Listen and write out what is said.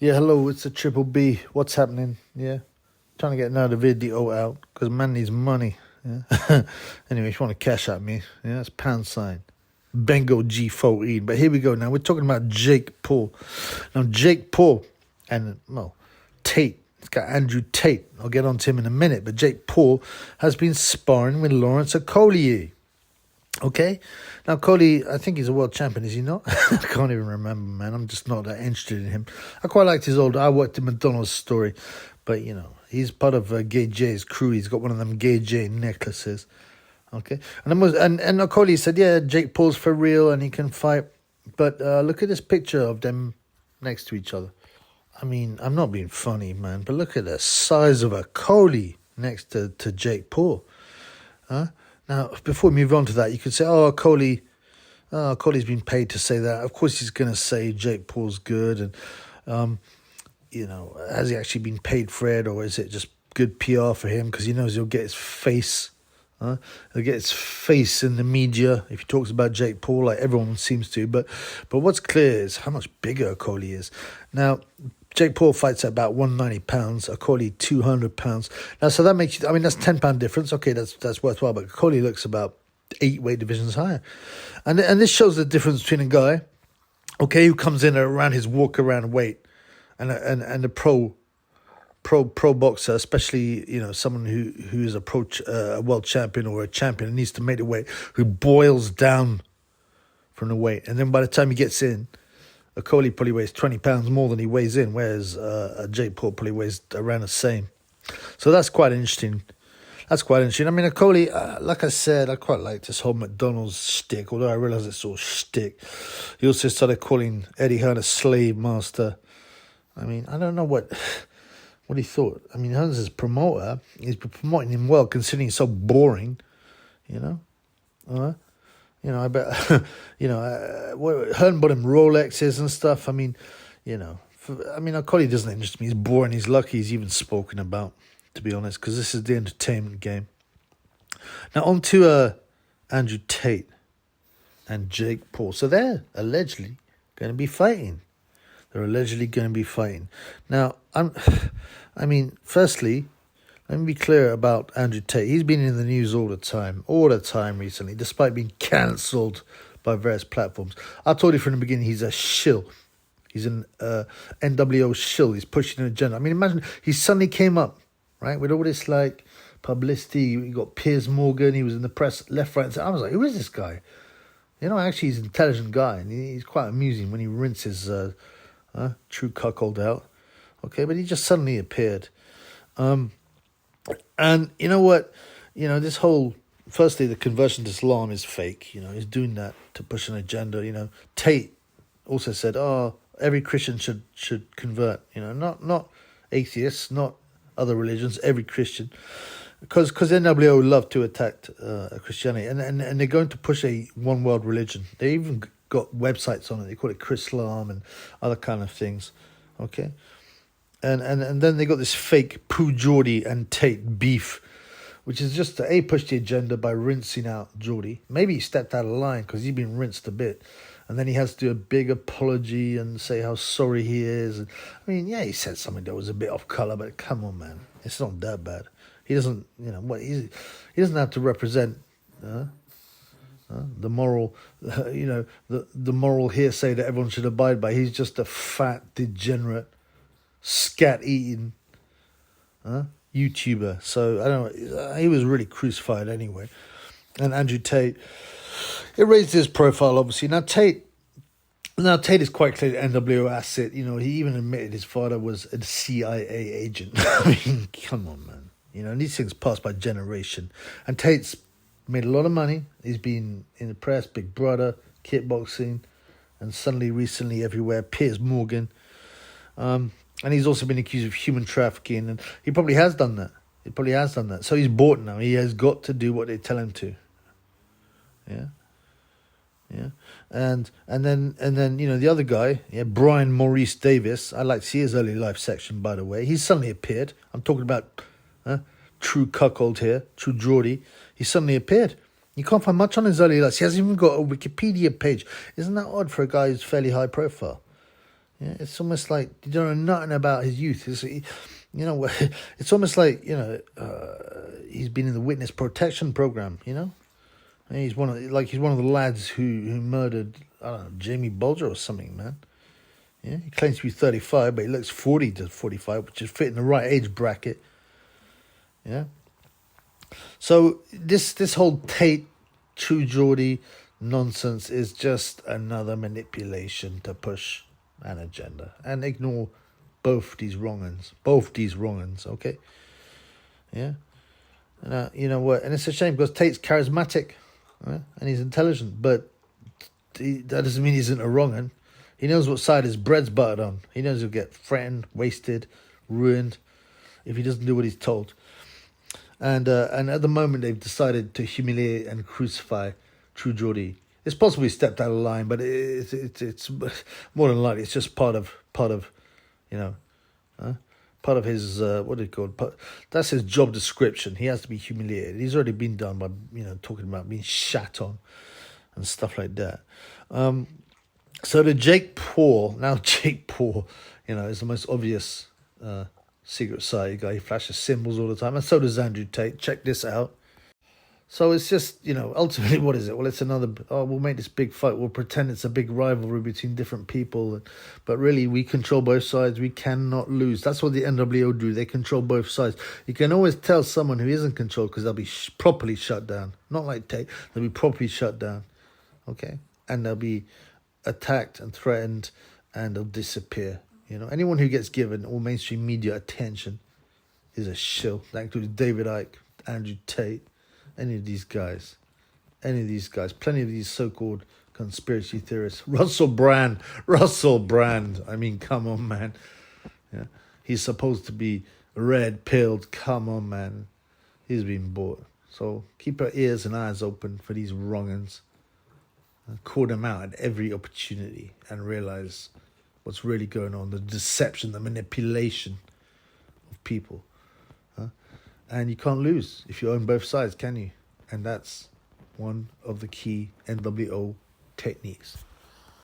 Yeah, hello, it's a Triple B. What's happening? Yeah, trying to get another video out because man needs money. Yeah. Anyway, if you want to cash at me, yeah, it's #. Bengo G14. But here we go. Now we're talking about Jake Paul. Now Jake Paul and Tate. It's got Andrew Tate. I'll get on to him in a minute. But Jake Paul has been sparring with Lawrence Coley. Okay, now Coley, I think he's a world champion, is he not? I can't even remember, man. I'm just not that interested in him. I quite liked his I worked in McDonald's story, but he's part of Gay J's crew. He's got one of them Gay J necklaces. Okay, and Coley said, yeah, Jake Paul's for real and he can fight, but look at this picture of them next to each other. I mean, I'm not being funny, man, but look at the size of a Coley next to Jake Paul, huh? Now, before we move on to that, you could say, Coley's been paid to say that. Of course, he's going to say Jake Paul's good. And, has he actually been paid for it? Or is it just good PR for him? Because he knows he'll get his face. He'll get his face in the media if he talks about Jake Paul, like everyone seems to. But what's clear is how much bigger Coley is. Now, Jake Paul fights at about 190 pounds, Coley 200 pounds. Now, so that makes that's £10 difference. Okay, that's worthwhile, but Coley looks about 8 weight divisions higher. And this shows the difference between a guy, who comes in around his walk around weight and a pro boxer, especially, someone who is a world champion or a champion and needs to make the weight, who boils down from the weight. And then by the time he gets in, a Coley probably weighs 20 pounds more than he weighs in, whereas Jake Paul probably weighs around the same. So that's quite interesting. I mean, a Coley, like I said, I quite like this whole McDonald's shtick, although I realise it's all shtick. He also started calling Eddie Hearn a slave master. I mean, I don't know what he thought. I mean, Hearn's his promoter. He's been promoting him well, considering he's so boring, I bet, Hearn bought him Rolexes and stuff. I mean, Coley doesn't interest me. He's boring. He's lucky he's even spoken about, to be honest, because this is the entertainment game. Now, on to Andrew Tate and Jake Paul. So they're allegedly going to be fighting. Now, firstly, let me be clear about Andrew Tate. He's been in the news all the time recently, despite being cancelled by various platforms. I told you from the beginning he's a shill. He's an NWO shill. He's pushing an agenda. I mean, imagine he suddenly came up, right, with all this, publicity. You got Piers Morgan. He was in the press left, right, and center. I was like, who is this guy? Actually, he's an intelligent guy, and he's quite amusing when he rinses true cuckold out. Okay, but he just suddenly appeared. And you know what? This whole, firstly, the conversion to Islam is fake. He's doing that to push an agenda. Tate also said, every Christian should convert. Not atheists, not other religions, every Christian. Because NWO love to attack Christianity. And they're going to push a one world religion. They even got websites on it. They call it Chrislam and other kind of things. Okay? And then they got this fake Pooh Geordie and Tate beef, which is just to push the agenda by rinsing out Geordie. Maybe he stepped out of line because he's been rinsed a bit. And then he has to do a big apology and say how sorry he is. And, he said something that was a bit off colour, but come on, man. It's not that bad. He doesn't, he doesn't have to represent the moral, the moral hearsay that everyone should abide by. He's just a fat, degenerate, scat-eating YouTuber. So, I don't know, he was really crucified anyway. And Andrew Tate, it raised his profile, obviously. Now, Tate is quite clearly an NWO asset. He even admitted his father was a CIA agent. Come on, man. And these things pass by generation. And Tate's made a lot of money. He's been in the press, Big Brother, kickboxing, and suddenly, recently, everywhere, Piers Morgan. And he's also been accused of human trafficking, and he probably has done that. So he's bought now. He has got to do what they tell him to. Yeah. And then the other guy, Brian Maurice Davis. I like to see his early life section, by the way. He's suddenly appeared. I'm talking about true cuckold here, true Geordie. He suddenly appeared. You can't find much on his early life. He hasn't even got a Wikipedia page. Isn't that odd for a guy who's fairly high profile? Yeah, it's almost like you don't know nothing about his youth. It's almost like he's been in the witness protection program. And he's one of the lads who murdered, I don't know, Jamie Bulger or something, man. Yeah, he claims to be 35, but he looks 40 to 45, which is fitting the right age bracket. Yeah. So this whole Tate, True Geordie nonsense is just another manipulation to push an agenda and ignore both these wrong uns. Okay. Yeah. And you know what? And it's a shame because Tate's charismatic, right? And he's intelligent, but that doesn't mean he isn't a wrong un. He knows what side his bread's buttered on. He knows he'll get threatened, wasted, ruined if he doesn't do what he's told. And at the moment, they've decided to humiliate and crucify True Geordie. It's possible he stepped out of line, but it's more than likely it's just part of part of his what do you call it? That's his job description. He has to be humiliated. He's already been done by talking about being shat on and stuff like that. So the Jake Paul is the most obvious secret society guy. He flashes symbols all the time, and so does Andrew Tate. Check this out. So it's just, ultimately, what is it? Well, it's another, we'll make this big fight. We'll pretend it's a big rivalry between different people. But really, we control both sides. We cannot lose. That's what the NWO do. They control both sides. You can always tell someone who isn't controlled because they'll be properly shut down. Not like Tate. They'll be properly shut down. Okay? And they'll be attacked and threatened, and they'll disappear. Anyone who gets given all mainstream media attention is a shill. That includes David Icke, Andrew Tate, any of these guys, plenty of these so-called conspiracy theorists. Russell Brand. I mean, come on, man. Yeah, he's supposed to be red-pilled. Come on, man. He's been bought. So keep our ears and eyes open for these wrong-uns. Call them out at every opportunity and realize what's really going on, the deception, the manipulation of people. And you can't lose if you own both sides, can you? And that's one of the key NWO techniques.